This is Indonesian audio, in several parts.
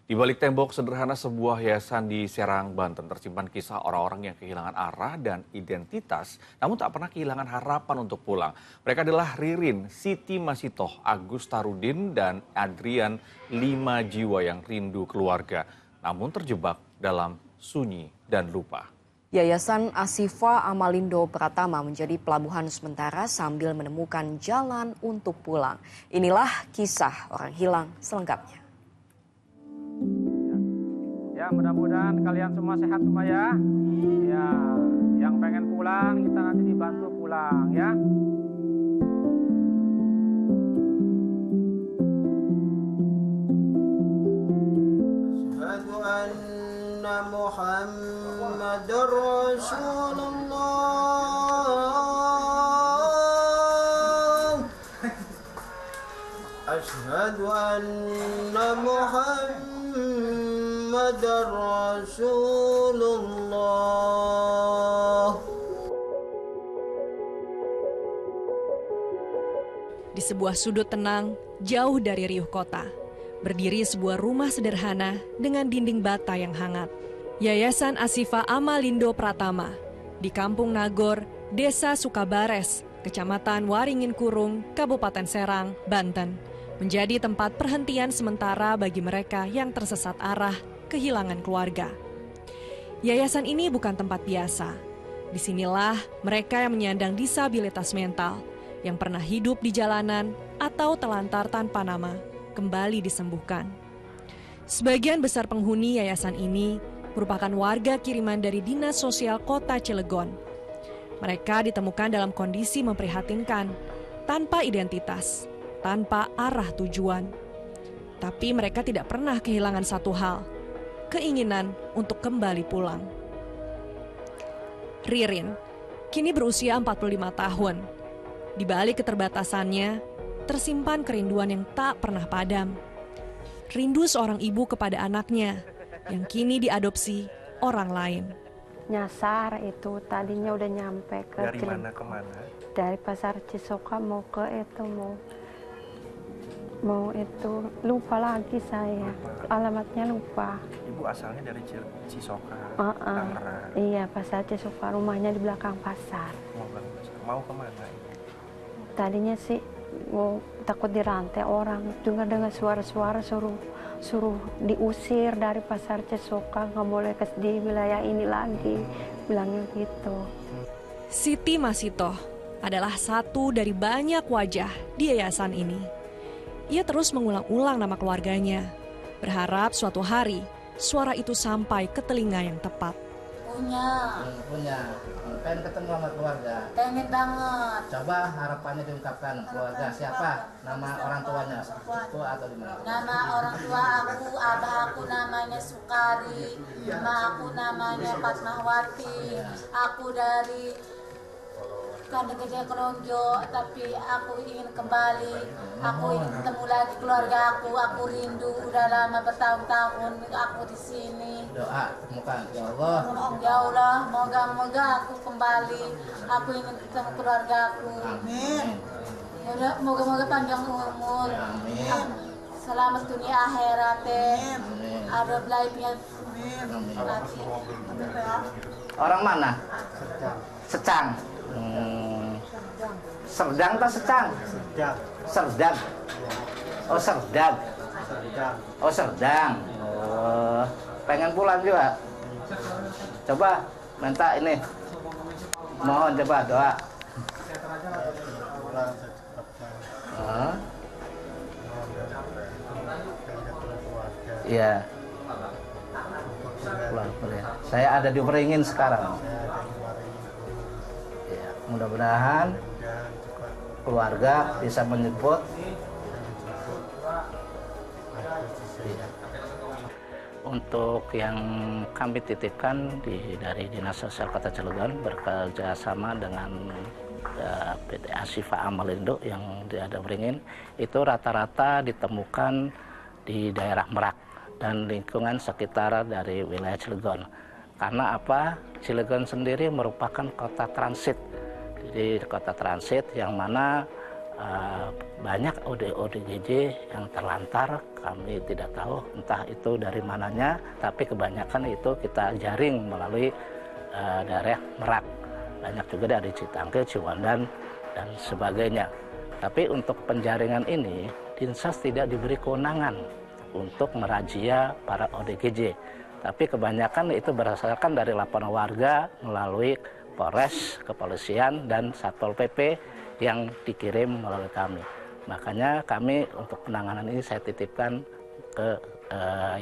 Di balik tembok sederhana sebuah yayasan di Serang, Banten tersimpan kisah orang-orang yang kehilangan arah dan identitas, namun tak pernah kehilangan harapan untuk pulang. Mereka adalah Ririn, Siti Masitoh, Agus Tarudin, dan Adrian, 5 jiwa yang rindu keluarga, namun terjebak dalam sunyi dan lupa. Yayasan Asifa Amalindo Pratama menjadi pelabuhan sementara sambil menemukan jalan untuk pulang. Inilah kisah orang hilang selengkapnya. Ya, mudah-mudahan kalian semua sehat semua ya. Ya, yang pengen pulang kita nanti dibantu pulang ya. Asyhadu anna Muhammadar Rasulullah. Asyhadu anna Muhammadar Rasulullah. Di sebuah sudut tenang, jauh dari riuh kota, berdiri sebuah rumah sederhana dengan dinding bata yang hangat. Yayasan Asifa Amalindo Pratama di Kampung Nagor, Desa Sukabares, Kecamatan Waringin Kurung, Kabupaten Serang, Banten, menjadi tempat perhentian sementara bagi mereka yang tersesat arah, kehilangan keluarga. Yayasan ini bukan tempat biasa. Disinilah mereka yang menyandang disabilitas mental, yang pernah hidup di jalanan atau telantar tanpa nama, kembali disembuhkan. Sebagian besar penghuni yayasan ini merupakan warga kiriman dari Dinas Sosial Kota Cilegon. Mereka ditemukan dalam kondisi memprihatinkan, tanpa identitas, tanpa arah tujuan. Tapi mereka tidak pernah kehilangan satu hal, keinginan untuk kembali pulang. Ririn, kini berusia 45 tahun. Di balik keterbatasannya, tersimpan kerinduan yang tak pernah padam. Rindu seorang ibu kepada anaknya, yang kini diadopsi orang lain. Nyasar itu tadinya udah nyampe ke dari mana ke mana? Dari pasar Cisoka mau ke itu mau itu lupa lagi saya. Alamatnya lupa. Ibu asalnya dari Cisoka, Tangerang. Iya, pasar Cisoka, rumahnya di belakang pasar. Mau kemana? Tadinya sih mau takut dirantai orang, juga dengar suara-suara suruh diusir dari pasar Cisoka, nggak boleh di wilayah ini lagi, bilangnya gitu. Siti Masitoh adalah satu dari banyak wajah di yayasan ini. Ia terus mengulang-ulang nama keluarganya, berharap suatu hari suara itu sampai ke telinga yang tepat. Punya. Pengen ketemu sama keluarga. Pengen banget. Coba harapannya diungkapkan keluarga siapa? Nama orang tuanya? Itu atau di mana? Nama orang tua aku, abah aku namanya Sukari, mama aku namanya Fatmawati. Aku dari Kandang Gede Keronjo, tapi aku ingin kembali. Aku ingin ketemu lagi keluarga aku rindu. Udah lama bertahun-tahun aku di sini. Doa temukan, ya Allah. Ya Allah, moga-moga aku kembali. Aku ingin ketemu keluarga aku. Amin. Moga-moga panjang umur. Amin. Selamat dunia akhirat. Amin. Ada belajarnya. Orang mana? Secang. Serdang atau secang? Serdang. Oh, Serdang. Oh, Serdang. Oh, pengen pulang juga. Coba minta ini. Mohon coba doa. Iya. Pulang. Saya ada di Waringin sekarang. Ya, mudah-mudahan keluarga bisa menjemput. Untuk yang kami titipkan dari Dinas Sosial Kota Cilegon bekerja sama dengan PT Asifa Amalindo yang ada Waringin, itu rata-rata ditemukan di daerah Merak dan lingkungan sekitar dari wilayah Cilegon. Karena apa? Cilegon sendiri merupakan kota transit. Jadi kota transit yang mana banyak ODGJ yang terlantar, kami tidak tahu entah itu dari mananya, tapi kebanyakan itu kita jaring melalui daerah Merak. Banyak juga dari Citangke, Ciwandan, dan sebagainya. Tapi untuk penjaringan ini, Dinsas tidak diberi kewenangan untuk merazia para ODGJ. Tapi kebanyakan itu berdasarkan dari laporan warga melalui Polres, Kepolisian, dan Satpol PP yang dikirim melalui kami. Makanya kami untuk penanganan ini saya titipkan ke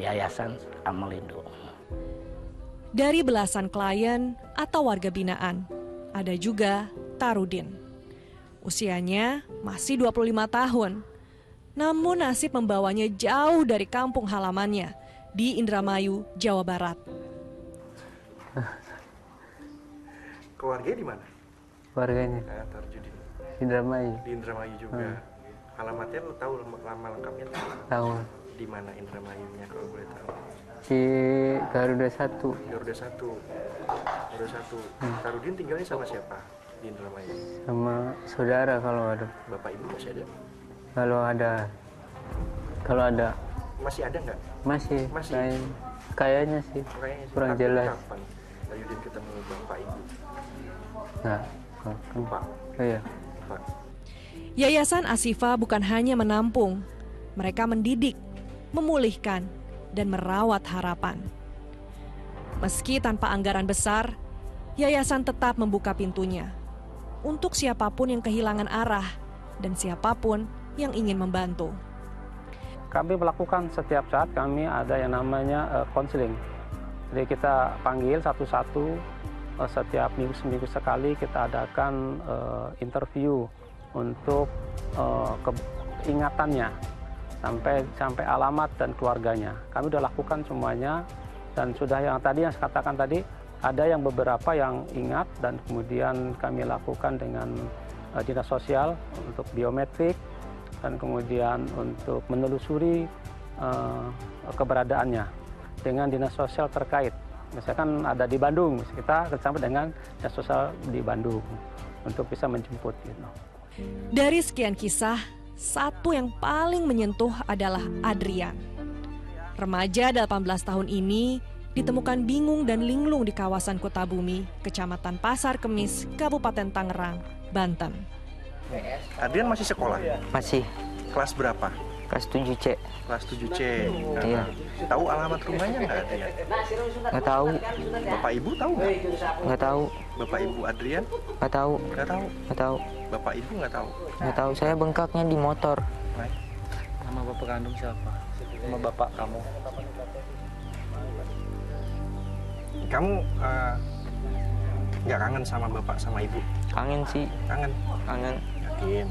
Yayasan Amalindo. Dari belasan klien atau warga binaan, ada juga Tarudin. Usianya masih 25 tahun, namun nasib membawanya jauh dari kampung halamannya di Indramayu, Jawa Barat. Keluarganya di mana? Keluarganya Tarjudin. Indramayu. Di Indramayu juga. Alamatnya lo tahu nama lengkapnya? Tahu. Di mana Indramayunya kalau boleh tahu? Di Garuda 1. Garuda 1. Garuda 1. Tarudin tinggalnya sama siapa di Indramayu? Sama saudara kalau ada. Bapak ibu masih ada? Kalau ada. Masih ada nggak? Masih. Kayaknya sih. Kurang Tapi jelas. Kapan Tarudin ketemu bapak ibu? Nah, Lupa. Iya. Lupa. Yayasan Ashifa bukan hanya menampung, mereka mendidik, memulihkan, dan merawat harapan. Meski tanpa anggaran besar, yayasan tetap membuka pintunya untuk siapapun yang kehilangan arah dan siapapun yang ingin membantu. Kami melakukan setiap saat, kami ada yang namanya konseling. Jadi kita panggil satu-satu, setiap seminggu sekali kita adakan interview untuk ingatannya sampai alamat dan keluarganya. Kami sudah lakukan semuanya dan sudah yang saya katakan tadi, ada yang beberapa yang ingat dan kemudian kami lakukan dengan dinas sosial untuk biometrik dan kemudian untuk menelusuri keberadaannya dengan dinas sosial terkait. Misalkan ada di Bandung, kita bersama dengan dinas sosial di Bandung untuk bisa menjemput. Dari sekian kisah, satu yang paling menyentuh adalah Adrian. Remaja 18 tahun ini ditemukan bingung dan linglung di kawasan Kota Bumi, Kecamatan Pasar Kemis, Kabupaten Tangerang, Banten. Adrian masih sekolah? Masih. Kelas berapa? Kelas 7C. Kelas 7C. Iya. Tahu alamat rumahnya nggak Adrian? Nggak tahu. Bapak ibu tahu nggak? Nggak tahu. Bapak ibu Adrian? Nggak tahu. Nggak tahu. Nggak tahu. Bapak ibu nggak tahu. Nggak tahu. Saya bengkaknya di motor. Nama bapak kandung siapa? Nama bapak kamu. Kamu nggak kangen sama bapak sama ibu? Kangen sih. Kangen. Kangen. Yakin.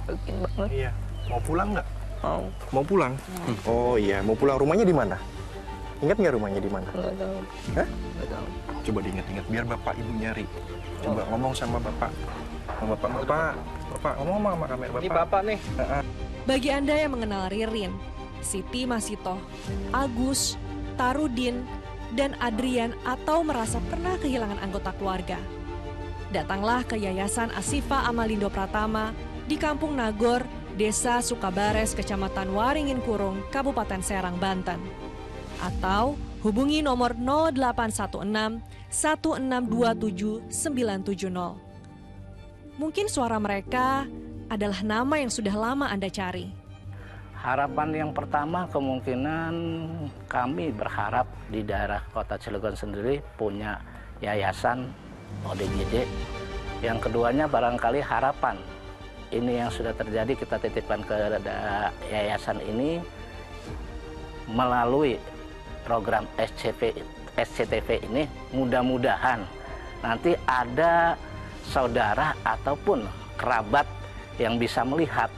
Yakin banget. Iya. Mau pulang nggak? Mau. Mau pulang? Oh iya. Mau pulang. Rumahnya di mana? Ingat nggak rumahnya di mana? Nggak tahu. Hah? Nggak tahu. Coba diingat-ingat biar bapak ibu nyari. Coba ngomong sama bapak. Bapak ngomong sama kamera bapak. Ini bapak nih. Bagi Anda yang mengenal Ririn, Siti Masitoh, Agus, Tarudin, dan Adrian atau merasa pernah kehilangan anggota keluarga, datanglah ke Yayasan Ashifa Amalindo Pratama di Kampung Nagor, Desa Sukabares, Kecamatan Waringin Kurung, Kabupaten Serang, Banten. Atau hubungi nomor 0816 1627 970. Mungkin suara mereka adalah nama yang sudah lama Anda cari. Harapan yang pertama kemungkinan kami berharap di daerah Kota Cilegon sendiri punya yayasan ODGJ. Yang keduanya barangkali harapan ini yang sudah terjadi kita titipkan ke yayasan ini melalui program SCTV ini, mudah-mudahan nanti ada saudara ataupun kerabat yang bisa melihat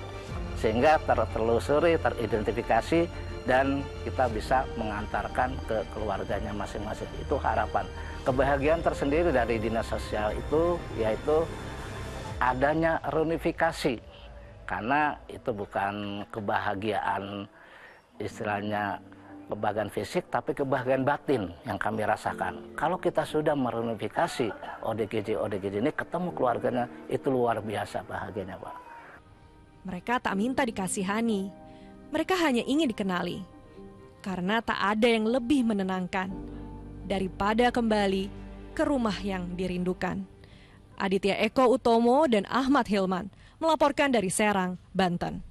sehingga tertelusuri, teridentifikasi dan kita bisa mengantarkan ke keluarganya masing-masing. Itu harapan. Kebahagiaan tersendiri dari dinas sosial itu yaitu adanya reunifikasi, karena itu bukan kebahagiaan istilahnya kebahagiaan fisik, tapi kebahagiaan batin yang kami rasakan. Kalau kita sudah mereunifikasi ODGJ ini ketemu keluarganya, itu luar biasa bahagianya, Pak. Mereka tak minta dikasihani, mereka hanya ingin dikenali. Karena tak ada yang lebih menenangkan daripada kembali ke rumah yang dirindukan. Aditya Eko Utomo dan Ahmad Hilman melaporkan dari Serang, Banten.